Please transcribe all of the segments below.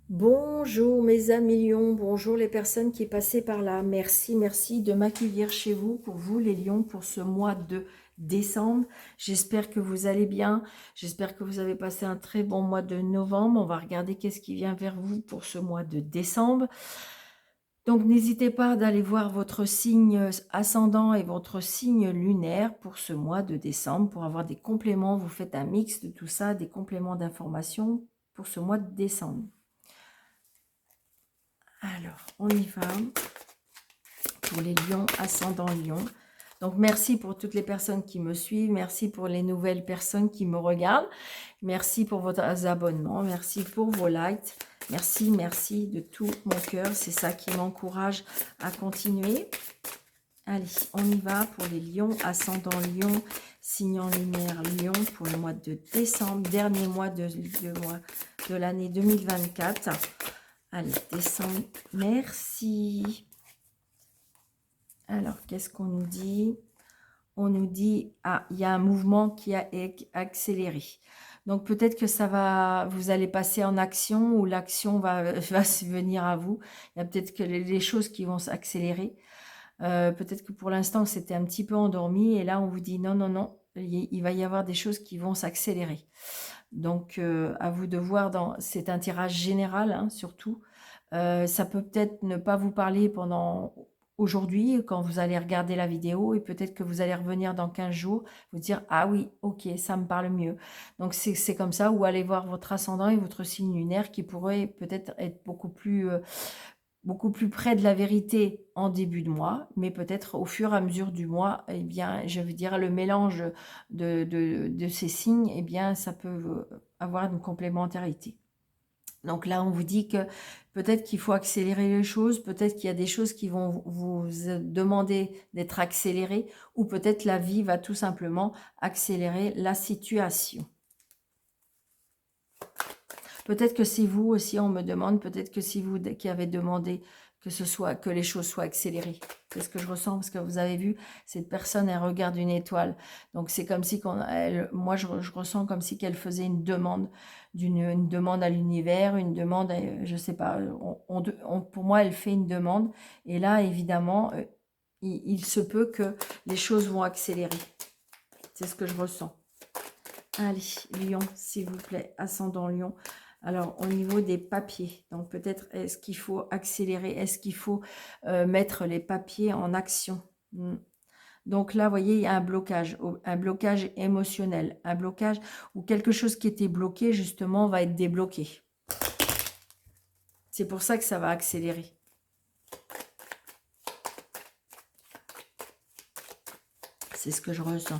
Bonjour mes amis lions, bonjour les personnes qui passaient par là. Merci, merci de m'accueillir chez vous, pour vous les lions, pour ce mois de décembre. J'espère que vous allez bien, j'espère que vous avez passé un très bon mois de novembre. On va regarder qu'est-ce qui vient vers vous pour ce mois de décembre. Donc n'hésitez pas d'aller voir votre signe ascendant et votre signe lunaire pour ce mois de décembre, pour avoir des compléments. Vous faites un mix de tout ça, des compléments d'informations pour ce mois de décembre. Alors, on y va pour les lions, ascendant lion. Donc, merci pour toutes les personnes qui me suivent. Merci pour les nouvelles personnes qui me regardent. Merci pour votre abonnement. Merci pour vos likes. Merci, merci de tout mon cœur. C'est ça qui m'encourage à continuer. Allez, on y va pour les lions, ascendant lion, signe en lumière lion pour le mois de décembre, dernier mois de l'année 2024. Allez, décembre. Merci. Alors, qu'est-ce qu'on nous dit? On nous dit, ah, il y a un mouvement qui a accéléré. Donc, peut-être que ça va, vous allez passer en action ou l'action va se venir à vous. Il y a peut-être que les choses qui vont s'accélérer. Peut-être que pour l'instant, c'était un petit peu endormi et là, on vous dit non, non, non, il va y avoir des choses qui vont s'accélérer. Donc, à vous de voir, c'est un tirage général, hein, surtout. Ça peut peut-être ne pas vous parler pendant aujourd'hui, quand vous allez regarder la vidéo, et peut-être que vous allez revenir dans 15 jours, vous dire « Ah oui, ok, ça me parle mieux ». Donc, c'est comme ça, ou allez voir votre ascendant et votre signe lunaire qui pourrait peut-être être beaucoup plus près de la vérité en début de mois, mais peut-être au fur et à mesure du mois, eh bien, je veux dire, le mélange de ces signes, eh bien, ça peut avoir une complémentarité. Donc là, on vous dit que peut-être qu'il faut accélérer les choses, peut-être qu'il y a des choses qui vont vous demander d'être accélérées, ou peut-être la vie va tout simplement accélérer la situation. Peut-être que c'est vous aussi, on me demande, peut-être que c'est vous qui avez demandé que les choses soient accélérées. C'est ce que je ressens, parce que vous avez vu, cette personne, elle regarde une étoile. Donc c'est comme si, moi je ressens comme si qu'elle faisait une demande, une demande à l'univers, une demande, je sais pas, pour moi elle fait une demande. Et là, évidemment, il se peut que les choses vont accélérer. C'est ce que je ressens. Allez, Lion, s'il vous plaît, ascendant Lion. Alors, au niveau des papiers, donc peut-être est-ce qu'il faut accélérer, est-ce qu'il faut mettre les papiers en action? Donc là, vous voyez, il y a un blocage émotionnel, un blocage où quelque chose qui était bloqué, justement, va être débloqué. C'est pour ça que ça va accélérer. C'est ce que je ressens.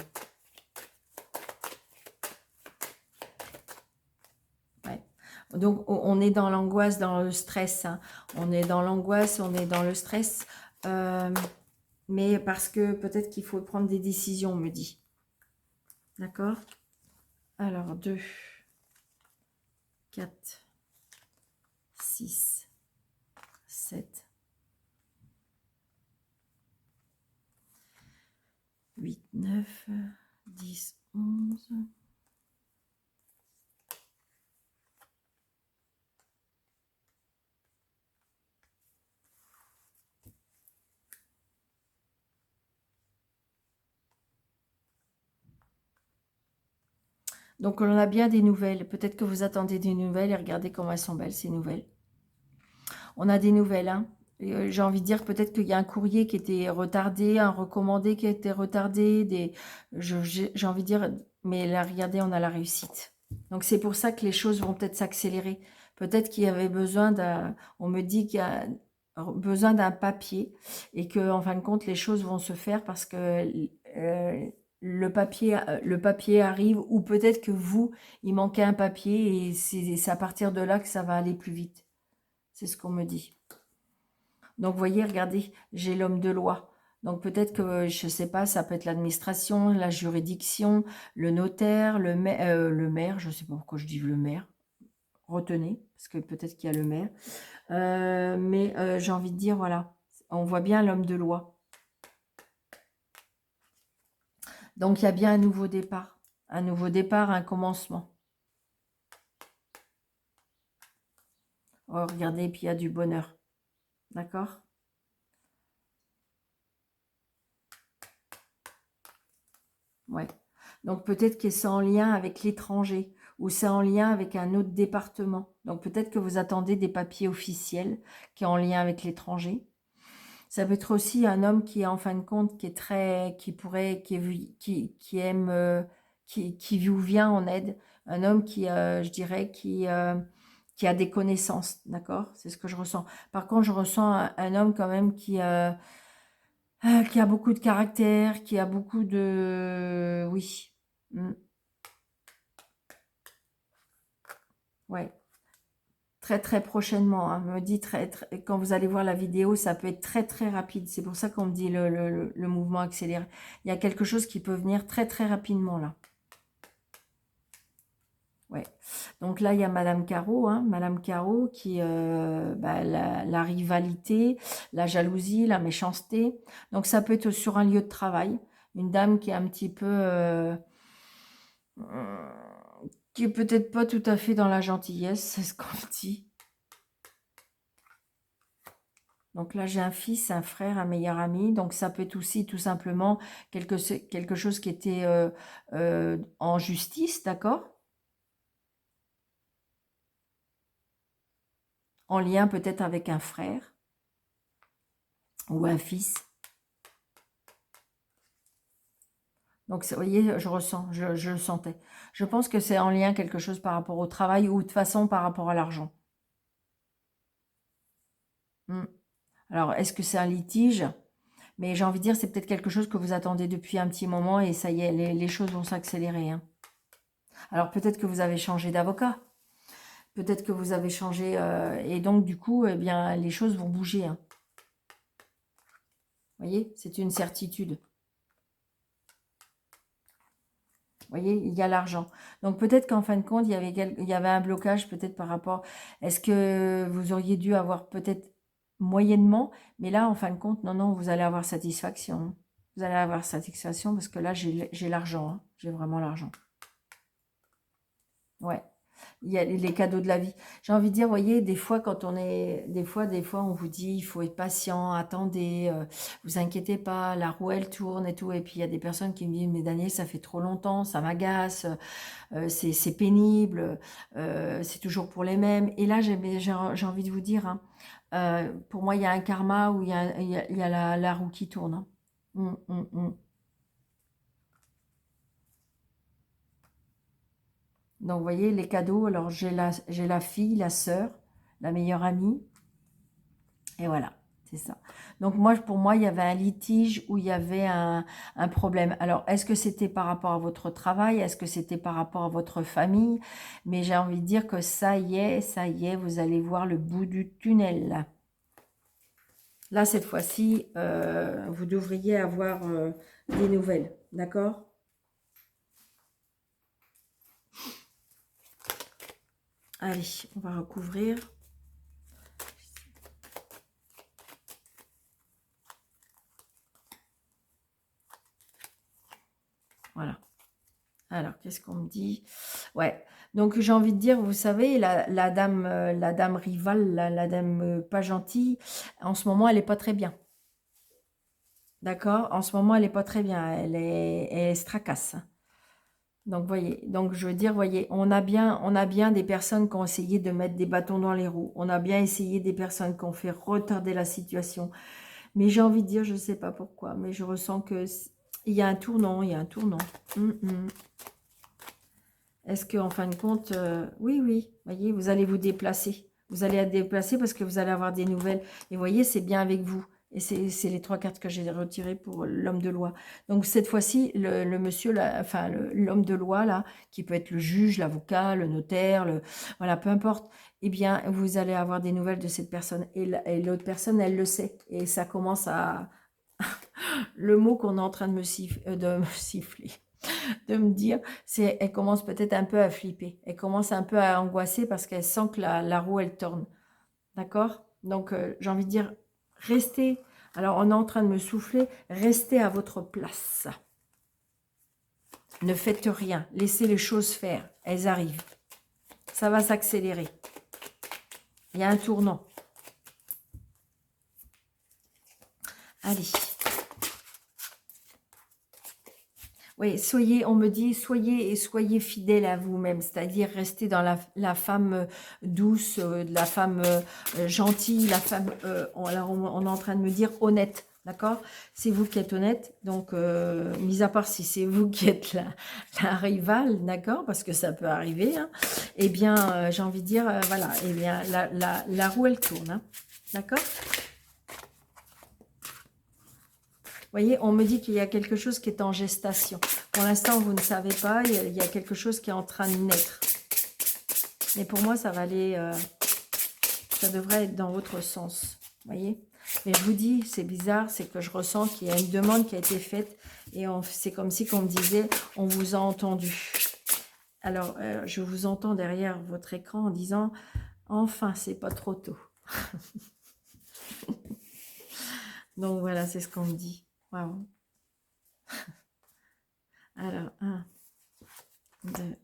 Donc, on est dans l'angoisse, dans le stress. Hein. On est dans l'angoisse, on est dans le stress. Mais parce que peut-être qu'il faut prendre des décisions, on me dit. D'accord? Alors, 2, 4, 6, 7, 8, 9, 10, 11... Donc, on a bien des nouvelles. Peut-être que vous attendez des nouvelles et regardez comment elles sont belles, ces nouvelles. On a des nouvelles, hein. J'ai envie de dire peut-être qu'il y a un courrier qui était retardé, un recommandé qui a été retardé. J'ai envie de dire, mais là, regardez, on a la réussite. Donc, c'est pour ça que les choses vont peut-être s'accélérer. Peut-être qu'il y avait besoin on me dit qu'il y a besoin d'un papier et que, en fin de compte, les choses vont se faire parce que le papier arrive, ou peut-être que vous, il manquait un papier et c'est à partir de là que ça va aller plus vite. C'est ce qu'on me dit. Donc, vous voyez, regardez, j'ai l'homme de loi. Donc, peut-être que, je ne sais pas, ça peut être l'administration, la juridiction, le notaire, le maire, je ne sais pas pourquoi je dis le maire. Retenez, parce que peut-être qu'il y a le maire. Mais j'ai envie de dire, voilà, on voit bien l'homme de loi. Donc, il y a bien un nouveau départ. Un nouveau départ, un commencement. Oh, regardez, puis il y a du bonheur. D'accord? Ouais. Donc peut-être que c'est en lien avec l'étranger ou c'est en lien avec un autre département. Donc peut-être que vous attendez des papiers officiels qui est en lien avec l'étranger. Ça peut être aussi un homme qui est en fin de compte, qui est très, qui pourrait, qui aime, qui vous vient en aide. Un homme qui, je dirais, qui a des connaissances, d'accord? C'est ce que je ressens. Par contre, je ressens un homme quand même qui a beaucoup de caractère, qui a beaucoup de, oui, mm, ouais. Très très prochainement, hein. On me dit quand vous allez voir la vidéo, ça peut être très très rapide. C'est pour ça qu'on me dit le mouvement accéléré. Il y a quelque chose qui peut venir très très rapidement là. Ouais. Donc là, il y a Madame Caro, hein, Madame Caro qui, la rivalité, la jalousie, la méchanceté. Donc ça peut être sur un lieu de travail. Une dame qui est un petit peu, qui est peut-être pas tout à fait dans la gentillesse, c'est ce qu'on me dit. Donc là, j'ai un fils, un frère, un meilleur ami. Donc ça peut être aussi tout simplement quelque chose qui était en justice, d'accord? En lien peut-être avec un frère ou un fils. Donc vous voyez, je ressens, je le sentais. Je pense que c'est en lien quelque chose par rapport au travail ou de toute façon par rapport à l'argent. Hmm. Alors, est-ce que c'est un litige? Mais j'ai envie de dire, c'est peut-être quelque chose que vous attendez depuis un petit moment et ça y est, les choses vont s'accélérer, hein. Alors peut-être que vous avez changé d'avocat. Peut-être que vous avez changé et donc du coup, eh bien, les choses vont bouger, hein. Vous voyez, c'est une certitude. Vous voyez, il y a l'argent. Donc peut-être qu'en fin de compte, il y avait un blocage peut-être par rapport. Est-ce que vous auriez dû avoir peut-être moyennement, mais là, en fin de compte, non, non, vous allez avoir satisfaction, hein. Vous allez avoir satisfaction parce que là, j'ai l'argent, hein. J'ai vraiment l'argent. Ouais. Il y a les cadeaux de la vie. J'ai envie de dire, vous voyez, des fois, quand on est, des fois, on vous dit, il faut être patient, attendez, vous inquiétez pas, la roue, elle tourne et tout. Et puis, il y a des personnes qui me disent, mais Daniel, ça fait trop longtemps, ça m'agace, c'est pénible, c'est toujours pour les mêmes. Et là, j'ai envie de vous dire, hein, pour moi, il y a un karma où il y a la roue qui tourne, hein. Mm. Donc, vous voyez, les cadeaux, alors j'ai la fille, la sœur, la meilleure amie, et voilà, c'est ça. Donc, moi, pour moi, il y avait un litige où il y avait un problème. Alors, est-ce que c'était par rapport à votre travail? Est-ce que c'était par rapport à votre famille? Mais j'ai envie de dire que ça y est, vous allez voir le bout du tunnel, là. Là, cette fois-ci, vous devriez avoir des nouvelles, d'accord? Allez, on va recouvrir. Voilà. Alors, qu'est-ce qu'on me dit? Ouais. Donc, j'ai envie de dire, vous savez, la dame rivale, la dame pas gentille, en ce moment, elle n'est pas très bien. D'accord? En ce moment, elle n'est pas très bien. Elle se tracasse. Donc, voyez. Donc, je veux dire, voyez, on a bien des personnes qui ont essayé de mettre des bâtons dans les roues. On a bien essayé des personnes qui ont fait retarder la situation. Mais j'ai envie de dire, je ne sais pas pourquoi, mais je ressens que il y a un tournant, il y a un tournant. Mm. Est-ce qu'en fin de compte, oui, oui, voyez, vous allez vous déplacer. Vous allez être déplacé parce que vous allez avoir des nouvelles. Et voyez, c'est bien avec vous. Et c'est les trois cartes que j'ai retirées pour l'homme de loi. Donc cette fois-ci, le monsieur, là, enfin l'homme de loi, là, qui peut être le juge, l'avocat, le notaire, voilà, peu importe, eh bien, vous allez avoir des nouvelles de cette personne. Et l'autre personne, elle le sait. Et ça commence à... Le mot qu'on est en train de de me siffler, de me dire, c'est elle commence peut-être un peu à flipper. Elle commence un peu à angoisser parce qu'elle sent que la roue, elle tourne. D'accord? Donc, j'ai envie de dire, restez. Alors, on est en train de me souffler. Restez à votre place. Ne faites rien. Laissez les choses faire. Elles arrivent. Ça va s'accélérer. Il y a un tournant. Allez. Oui, soyez, on me dit, soyez fidèle à vous-même, c'est-à-dire restez dans la femme douce, la femme gentille, la femme, alors on est en train de me dire honnête, d'accord? C'est vous qui êtes honnête, donc mis à part si c'est vous qui êtes la rivale, d'accord? Parce que ça peut arriver, hein, eh bien, j'ai envie de dire, voilà, eh bien, la roue, elle tourne, hein, d'accord? Vous voyez, on me dit qu'il y a quelque chose qui est en gestation. Pour l'instant, vous ne savez pas, il y a quelque chose qui est en train de naître. Mais pour moi, ça va aller, ça devrait être dans votre sens. Vous voyez? Mais je vous dis, c'est bizarre, c'est que je ressens qu'il y a une demande qui a été faite et c'est comme si on me disait, on vous a entendu. Alors, je vous entends derrière votre écran en disant, enfin, c'est pas trop tôt. Donc voilà, c'est ce qu'on me dit. Waouh. Alors, 1, 2,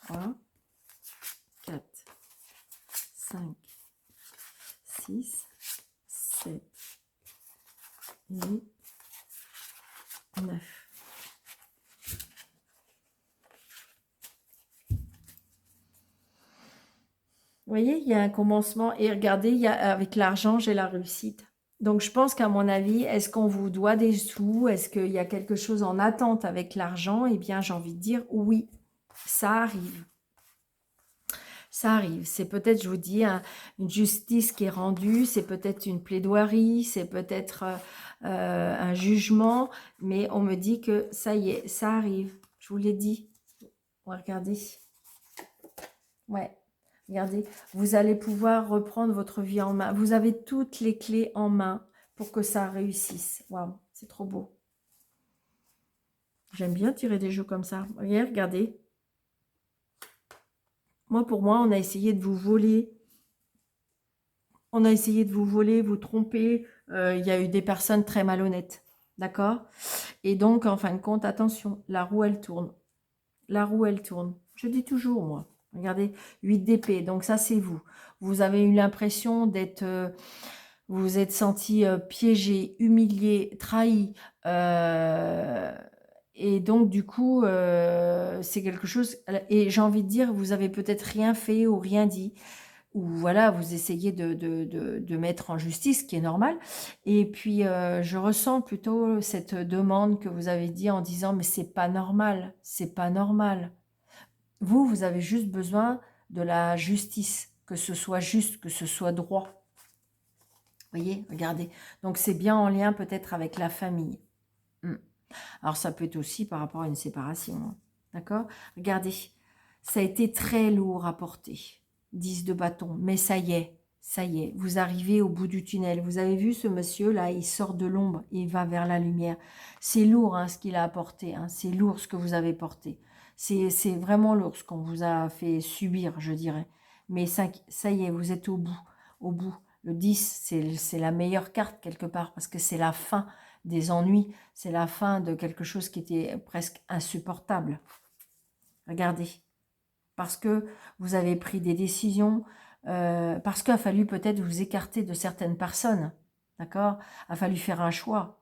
3, 4, 5, 6, 7, 8, 9. Vous voyez, il y a un commencement. Et regardez, il y a, avec l'argent, j'ai la réussite. Donc, je pense qu'à mon avis, est-ce qu'on vous doit des sous? Est-ce qu'il y a quelque chose en attente avec l'argent? Eh bien, j'ai envie de dire oui, ça arrive. Ça arrive. C'est peut-être, je vous dis, une justice qui est rendue, c'est peut-être une plaidoirie, c'est peut-être un jugement, mais on me dit que ça y est, ça arrive. Je vous l'ai dit. On va regarder. Ouais. Regardez, vous allez pouvoir reprendre votre vie en main. Vous avez toutes les clés en main pour que ça réussisse. Waouh, c'est trop beau. J'aime bien tirer des jeux comme ça. Voyez, regardez. Moi, pour moi, on a essayé de vous voler. On a essayé de vous voler, vous tromper. Il y a eu des personnes très malhonnêtes. D'accord? Et donc, en fin de compte, attention, la roue, elle tourne. La roue, elle tourne. Je dis toujours, moi. Regardez, 8 d'épée. Donc, ça, c'est vous. Vous avez eu l'impression d'être... vous vous êtes senti piégé, humilié, trahi. Et donc, du coup, c'est quelque chose... Et j'ai envie de dire, vous avez peut-être rien fait ou rien dit. Ou voilà, vous essayez de mettre en justice, ce qui est normal. Et puis, je ressens plutôt cette demande que vous avez dit en disant, mais c'est pas normal, c'est pas normal. Vous avez juste besoin de la justice, que ce soit juste, que ce soit droit. Voyez, regardez. Donc, c'est bien en lien peut-être avec la famille. Alors, ça peut être aussi par rapport à une séparation. Hein. D'accord? Regardez, ça a été très lourd à porter. 10 de bâton. Mais ça y est, vous arrivez au bout du tunnel. Vous avez vu ce monsieur-là, il sort de l'ombre, il va vers la lumière. C'est lourd hein, ce qu'il a apporté. Hein. C'est lourd ce que vous avez porté. C'est vraiment lourd ce qu'on vous a fait subir, je dirais. Mais ça y est, vous êtes au bout. Au bout. Le 10, c'est la meilleure carte quelque part parce que c'est la fin des ennuis. C'est la fin de quelque chose qui était presque insupportable. Regardez. Parce que vous avez pris des décisions, parce qu'il a fallu peut-être vous écarter de certaines personnes. D'accord? Il a fallu faire un choix.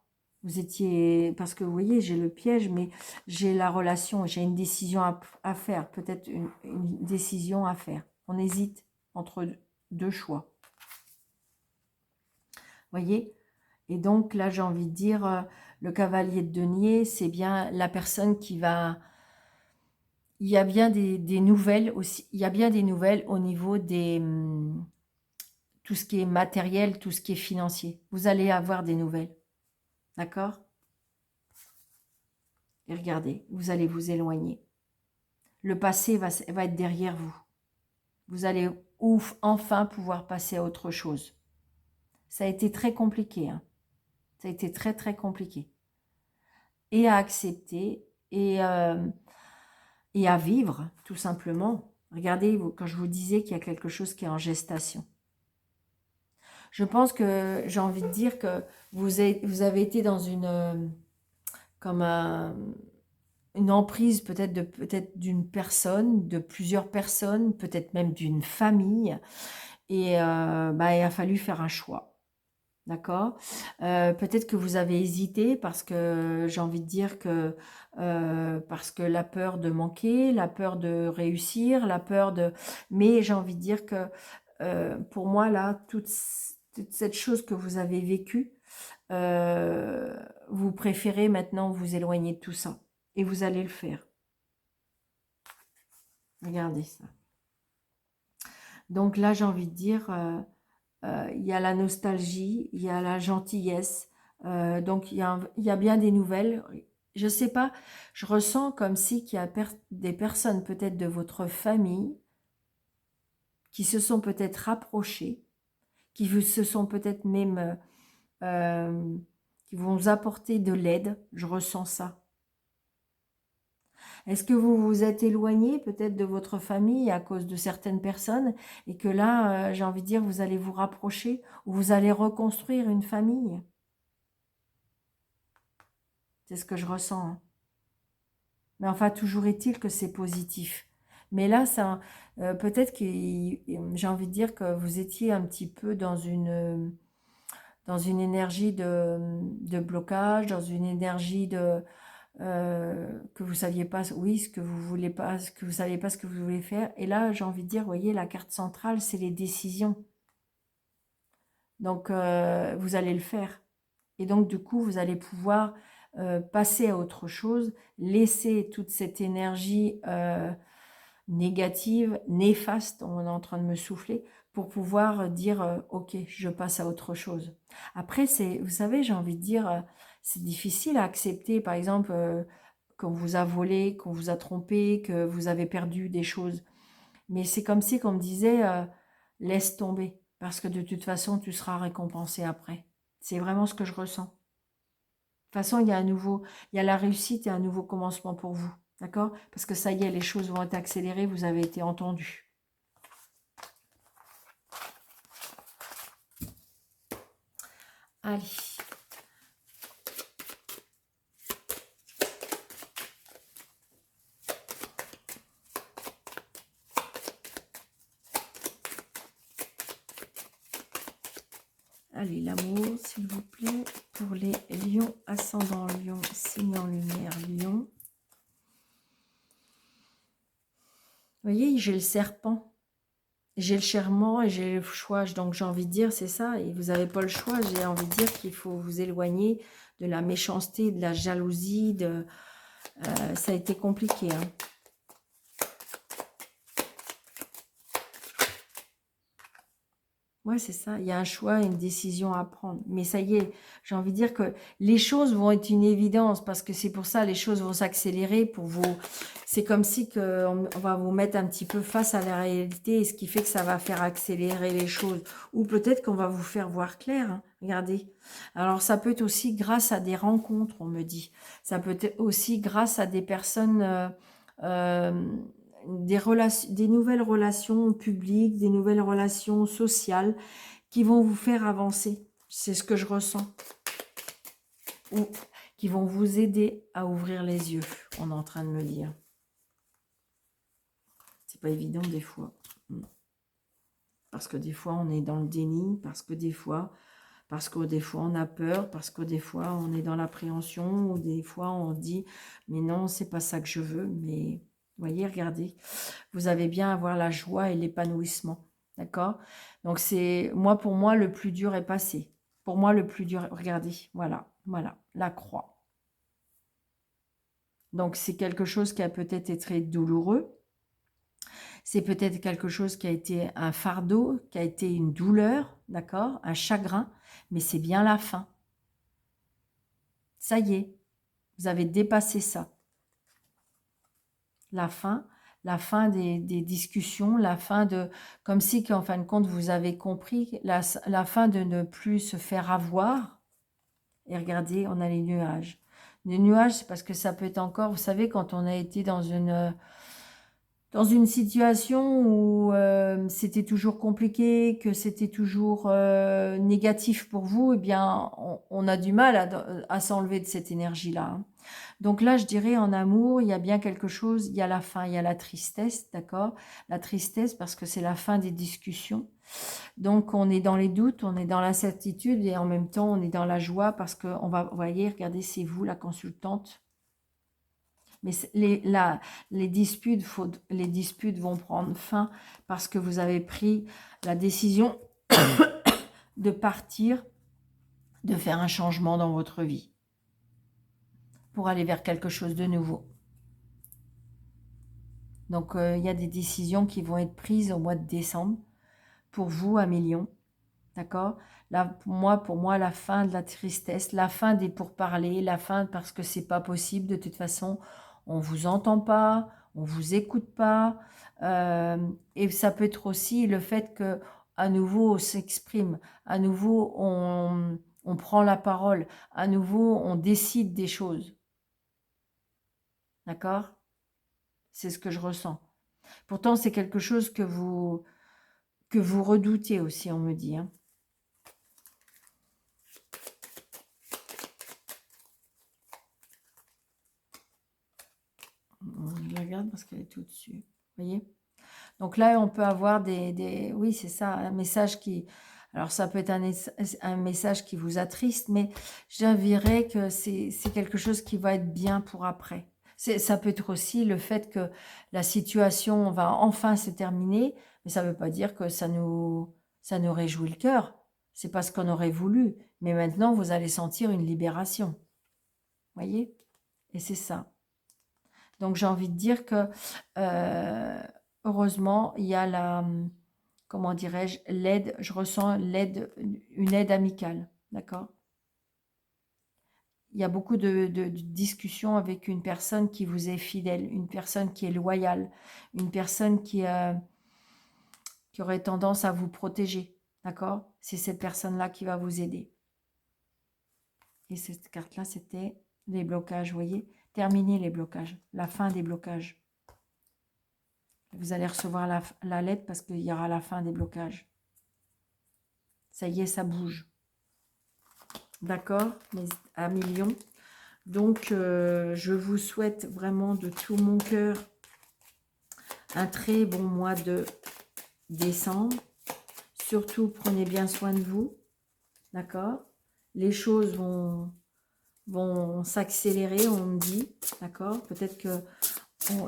Vous étiez... Parce que vous voyez, j'ai le piège, mais j'ai la relation, j'ai une décision à faire. Peut-être une décision à faire. On hésite entre deux choix. Voyez? Et donc là, j'ai envie de dire, le cavalier de denier, c'est bien la personne qui va... Il y a bien des nouvelles aussi. Il y a bien des nouvelles au niveau des... tout ce qui est matériel, tout ce qui est financier. Vous allez avoir des nouvelles. D'accord? Et regardez, vous allez vous éloigner. Le passé va être derrière vous. Vous allez enfin pouvoir passer à autre chose. Ça a été très compliqué. Hein. Ça a été très, très compliqué. Et à accepter et à vivre, tout simplement. Regardez, quand je vous disais qu'il y a quelque chose qui est en gestation. Je pense que j'ai envie de dire que vous avez été dans une comme une emprise peut-être d'une personne, de plusieurs personnes, peut-être même d'une famille. et bah, il a fallu faire un choix. D'accord? Peut-être que vous avez hésité parce que j'ai envie de dire que parce que la peur de manquer, la peur de réussir, la peur de mais j'ai envie de dire que, pour moi là, toute cette chose que vous avez vécue, heu, vous préférez maintenant vous éloigner de tout ça et vous allez le faire. Regardez ça. Donc là, j'ai envie de dire, il y a la nostalgie, il y a la gentillesse, donc il y a bien des nouvelles. Je sais pas, je ressens comme si qu'il y a des personnes peut-être de votre famille qui se sont peut-être rapprochées, se sont peut-être même, qui vont vous apporter de l'aide, je ressens ça. Est-ce que vous vous êtes éloigné peut-être de votre famille à cause de certaines personnes et que là, j'ai envie de dire, vous allez vous rapprocher ou vous allez reconstruire une famille? C'est ce que je ressens, hein. Mais enfin, toujours est-il que c'est positif. Mais là, ça, peut-être que j'ai envie de dire que vous étiez un petit peu dans une énergie de blocage, dans une énergie que vous saviez pas, oui, ce que vous voulez pas, ce que vous saviez pas ce que vous voulez faire. Et là, j'ai envie de dire, vous voyez, la carte centrale, c'est les décisions. Donc, vous allez le faire. Et donc, du coup, vous allez pouvoir passer à autre chose, laisser toute cette énergie négative, néfaste, on est en train de me souffler, pour pouvoir dire ok, je passe à autre chose. Après, vous savez, j'ai envie de dire, c'est difficile à accepter, par exemple, qu'on vous a volé, qu'on vous a trompé, que vous avez perdu des choses. Mais c'est comme si qu'on me disait, laisse tomber, parce que de toute façon, tu seras récompensé après. C'est vraiment ce que je ressens. De toute façon, il y a la réussite et un nouveau commencement pour vous. D'accord? Parce que ça y est, les choses vont être accélérées, vous avez été entendu. Allez. Allez, l'amour, s'il vous plaît, pour les lions, ascendant lion, signe en lumière, lion. Vous voyez, j'ai le serpent, j'ai le serment et j'ai le choix. Donc, j'ai envie de dire, c'est ça, et vous n'avez pas le choix. J'ai envie de dire qu'il faut vous éloigner de la méchanceté, de la jalousie. Ça a été compliqué, hein. Ouais, c'est ça. Il y a un choix, une décision à prendre. Mais ça y est, j'ai envie de dire que les choses vont être une évidence parce que c'est pour ça, les choses vont s'accélérer pour vous. C'est comme si on va vous mettre un petit peu face à la réalité, et ce qui fait que ça va faire accélérer les choses. Ou peut-être qu'on va vous faire voir clair, hein. Regardez. Alors, ça peut être aussi grâce à des rencontres, on me dit. Ça peut être aussi grâce à des personnes... euh, des nouvelles relations publiques, des nouvelles relations sociales qui vont vous faire avancer. C'est ce que je ressens. Ou qui vont vous aider à ouvrir les yeux, on est en train de me dire. C'est pas évident des fois. Parce que des fois, on est dans le déni, parce que des fois on a peur, parce que des fois, on est dans l'appréhension, ou des fois, on dit, mais non, c'est pas ça que je veux, mais... Vous voyez, regardez, vous avez bien à avoir la joie et l'épanouissement, d'accord? Donc, pour moi, le plus dur est passé. Pour moi, le plus dur, regardez, voilà, voilà, la croix. Donc, c'est quelque chose qui a peut-être été très douloureux. C'est peut-être quelque chose qui a été un fardeau, qui a été une douleur, d'accord? Un chagrin, mais c'est bien la fin. Ça y est, vous avez dépassé ça. La fin des discussions, la fin de... Comme si, qu'en fin de compte, vous avez compris, la fin de ne plus se faire avoir. Et regardez, on a les nuages. Les nuages, c'est parce que ça peut être encore... Vous savez, quand on a été dans une situation où c'était toujours compliqué, que c'était toujours négatif pour vous, eh bien, on a du mal à s'enlever de cette énergie-là, hein. Donc là, je dirais en amour, il y a bien quelque chose, il y a la fin, il y a la tristesse, d'accord? La tristesse parce que c'est la fin des discussions. Donc on est dans les doutes, on est dans l'incertitude et en même temps on est dans la joie parce que on va, vous voyez, regardez, c'est vous la consultante. Mais les disputes vont prendre fin parce que vous avez pris la décision de partir, de faire un changement dans votre vie pour aller vers quelque chose de nouveau. Donc, il y a des décisions qui vont être prises au mois de décembre pour vous, à Million. D'accord? Là, pour moi, la fin de la tristesse, la fin des pourparlers, la fin parce que c'est pas possible. De toute façon, on vous entend pas, on vous écoute pas. Et ça peut être aussi le fait que, à nouveau, on s'exprime, à nouveau, on prend la parole, à nouveau, on décide des choses. D'accord? C'est ce que je ressens. Pourtant, c'est quelque chose que vous redoutez aussi, on me dit. Hein. Je la regarde parce qu'elle est tout dessus. Vous voyez? Donc là, on peut avoir oui, c'est ça, un message qui... Alors, ça peut être un message qui vous attriste, mais j'avirais que c'est quelque chose qui va être bien pour après. Ça peut être aussi le fait que la situation va enfin se terminer, mais ça ne veut pas dire que ça nous réjouit le cœur. C'est pas ce qu'on aurait voulu. Mais maintenant, vous allez sentir une libération. Vous voyez? Et c'est ça. Donc, j'ai envie de dire que, heureusement, il y a comment dirais-je, l'aide, je ressens une aide amicale, d'accord? Il y a beaucoup de discussions avec une personne qui vous est fidèle, une personne qui est loyale, une personne qui aurait tendance à vous protéger, d'accord? C'est cette personne-là qui va vous aider. Et cette carte-là, c'était les blocages, vous voyez? Terminer les blocages, la fin des blocages. Vous allez recevoir la lettre parce qu'il y aura la fin des blocages. Ça y est, ça bouge. D'accord, mais à Million. Donc, je vous souhaite vraiment de tout mon cœur un très bon mois de décembre. Surtout, prenez bien soin de vous. D'accord? Les choses vont s'accélérer, on me dit. D'accord? Peut-être que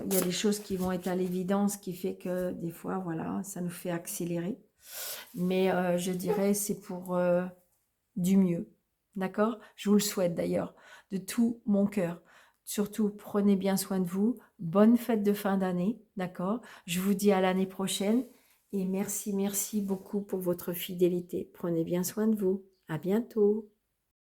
il y a des choses qui vont être à l'évidence qui fait que des fois, voilà, ça nous fait accélérer. Mais je dirais c'est pour du mieux. D'accord? Je vous le souhaite d'ailleurs, de tout mon cœur. Surtout, prenez bien soin de vous. Bonne fête de fin d'année. D'accord? Je vous dis à l'année prochaine. Et merci, merci beaucoup pour votre fidélité. Prenez bien soin de vous. À bientôt.